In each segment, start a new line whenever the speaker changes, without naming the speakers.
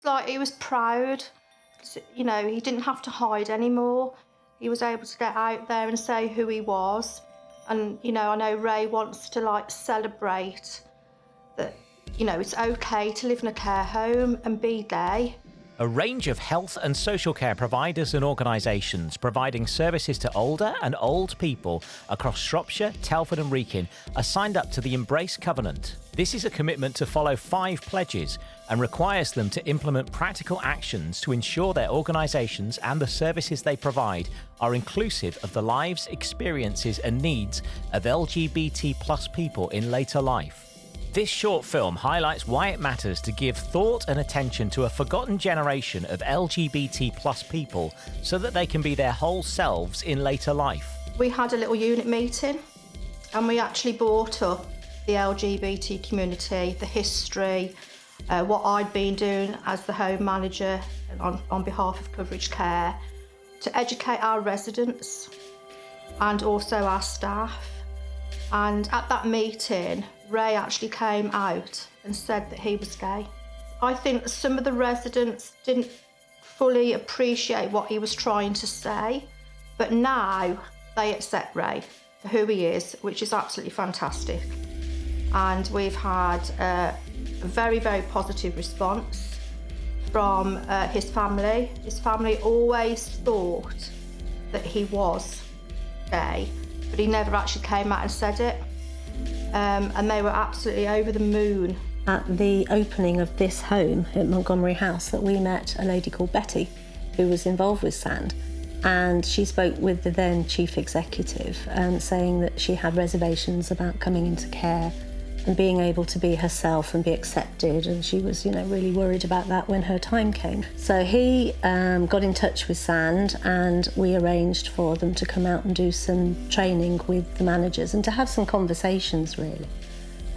Like, he was proud. He didn't have to hide anymore. He was able to get out there and say who he was. And, I know Ray wants to, celebrate that, it's okay to live in a care home and be gay.
A range of health and social care providers and organisations providing services to older and old people across Shropshire, Telford and Wrekin are signed up to the Embrace Covenant. This is a commitment to follow 5 pledges and requires them to implement practical actions to ensure their organisations and the services they provide are inclusive of the lives, experiences and needs of LGBT plus people in later life. This short film highlights why it matters to give thought and attention to a forgotten generation of LGBT plus people so that they can be their whole selves in later life.
We had a little unit meeting and we actually brought up the LGBT community, the history, what I'd been doing as the home manager on behalf of Coverage Care, to educate our residents and also our staff. And at that meeting, Ray actually came out and said that he was gay. I think some of the residents didn't fully appreciate what he was trying to say, but now they accept Ray for who he is, which is absolutely fantastic. And we've had a very, very positive response from his family. His family always thought that he was gay, but he never actually came out and said it. And they were absolutely over the moon.
At the opening of this home at Montgomery House, that we met a lady called Betty who was involved with SAND, and she spoke with the then chief executive, saying that she had reservations about coming into care and being able to be herself and be accepted, and she was really worried about that when her time came. So he got in touch with SAND and we arranged for them to come out and do some training with the managers and to have some conversations really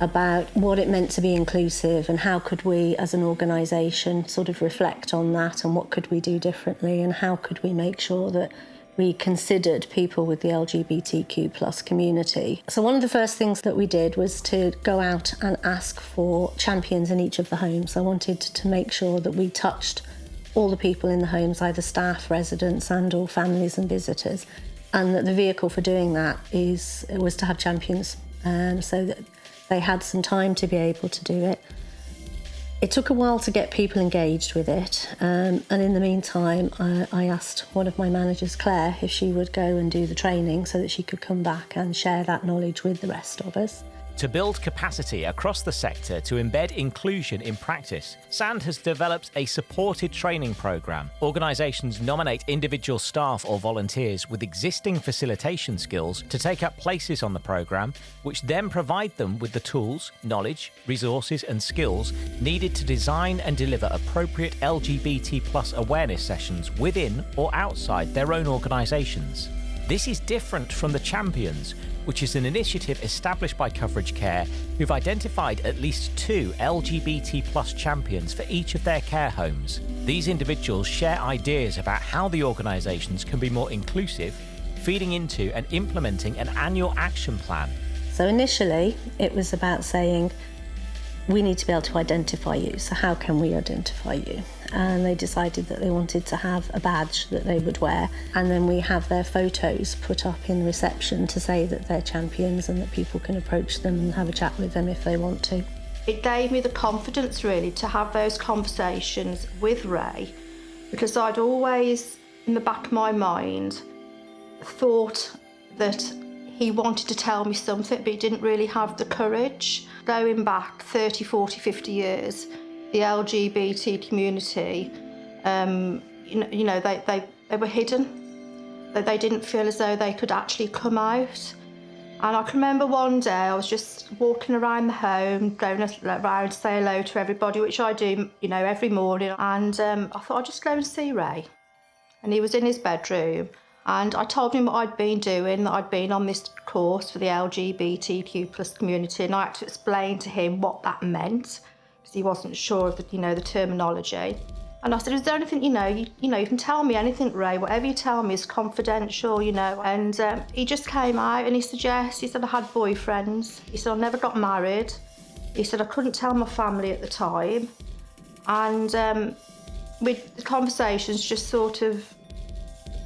about what it meant to be inclusive and how could we as an organisation sort of reflect on that and what could we do differently and how could we make sure that we considered people with the LGBTQ plus community. So one of the first things that we did was to go out and ask for champions in each of the homes. I wanted to make sure that we touched all the people in the homes, either staff, residents and or families and visitors, and that the vehicle for doing that was to have champions, so that they had some time to be able to do it. It took a while to get people engaged with it, and in the meantime I asked one of my managers, Claire, if she would go and do the training so that she could come back and share that knowledge with the rest of us.
To build capacity across the sector to embed inclusion in practice, SAND has developed a supported training programme. Organisations nominate individual staff or volunteers with existing facilitation skills to take up places on the programme, which then provide them with the tools, knowledge, resources and skills needed to design and deliver appropriate LGBT plus awareness sessions within or outside their own organisations. This is different from the Champions, which is an initiative established by Coverage Care, who've identified at least 2 LGBT plus champions for each of their care homes. These individuals share ideas about how the organisations can be more inclusive, feeding into and implementing an annual action plan.
So initially, it was about saying, we need to be able to identify you, so how can we identify you? And they decided that they wanted to have a badge that they would wear, and then we have their photos put up in reception to say that they're champions and that people can approach them and have a chat with them if they want to.
It gave me the confidence really to have those conversations with Ray, because I'd always, in the back of my mind, thought that he wanted to tell me something, but he didn't really have the courage. Going back 30, 40, 50 years, the LGBT community, they were hidden. They didn't feel as though they could actually come out. And I can remember one day I was just walking around the home, going around to say hello to everybody, which I do, every morning. And I thought I'd just go and see Ray. And he was in his bedroom. And I told him what I'd been doing, that I'd been on this course for the LGBTQ plus community, and I had to explain to him what that meant, because he wasn't sure of the terminology. And I said, is there anything, you can tell me anything, Ray, whatever you tell me is confidential, And he just came out and he said, yes. He said, I had boyfriends. He said, I never got married. He said, I couldn't tell my family at the time. And The conversations just sort of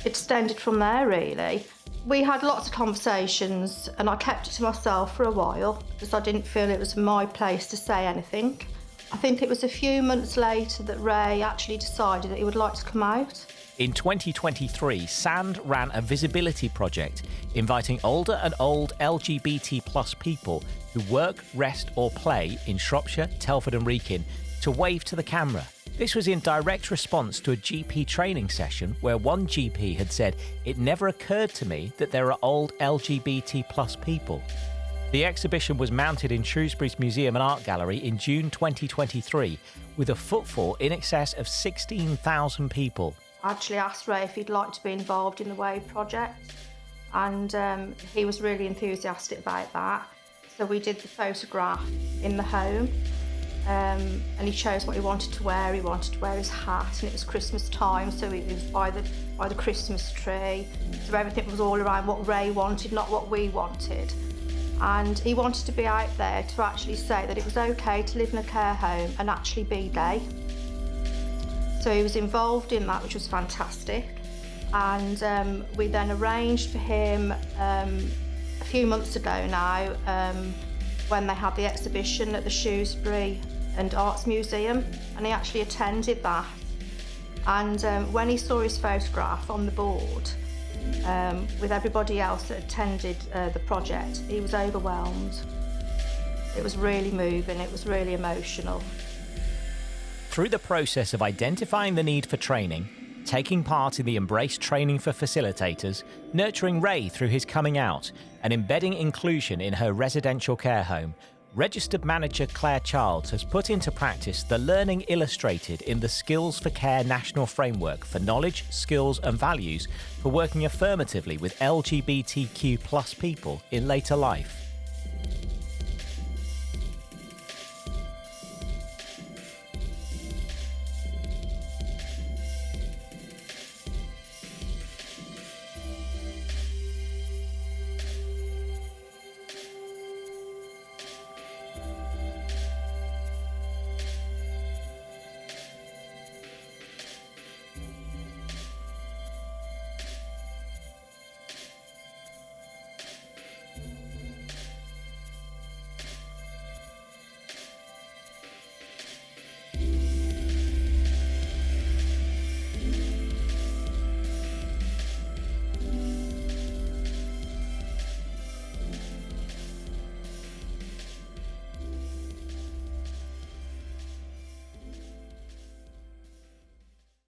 extended from there, really. We had lots of conversations and I kept it to myself for a while because I didn't feel it was my place to say anything. I think it was a few months later that Ray actually decided that he would like to come out.
In 2023, Sand ran a visibility project inviting older and old LGBT plus people who work, rest or play in Shropshire, Telford and Wrekin to wave to the camera. This was in direct response to a GP training session where one GP had said, "It never occurred to me that there are old LGBT plus people." The exhibition was mounted in Shrewsbury's Museum and Art Gallery in June 2023 with a footfall in excess of 16,000 people.
I actually asked Ray if he'd like to be involved in the WAVE project and he was really enthusiastic about that. So we did the photograph in the home and he chose what he wanted to wear. He wanted to wear his hat and it was Christmas time, so it was by the Christmas tree. So everything was all around what Ray wanted, not what we wanted. And he wanted to be out there to actually say that it was okay to live in a care home and actually be gay. So he was involved in that, which was fantastic. And we then arranged for him a few months ago now when they had the exhibition at the Shrewsbury and Arts Museum, and he actually attended that. And when he saw his photograph on the board, with everybody else that attended the project, he was overwhelmed. It was really moving, it was really emotional.
Through the process of identifying the need for training, taking part in the Embrace training for facilitators, nurturing Ray through his coming out, and embedding inclusion in her residential care home, registered manager Claire Childs has put into practice the learning illustrated in the Skills for Care National Framework for knowledge, skills and values for working affirmatively with LGBTQ+ people in later life.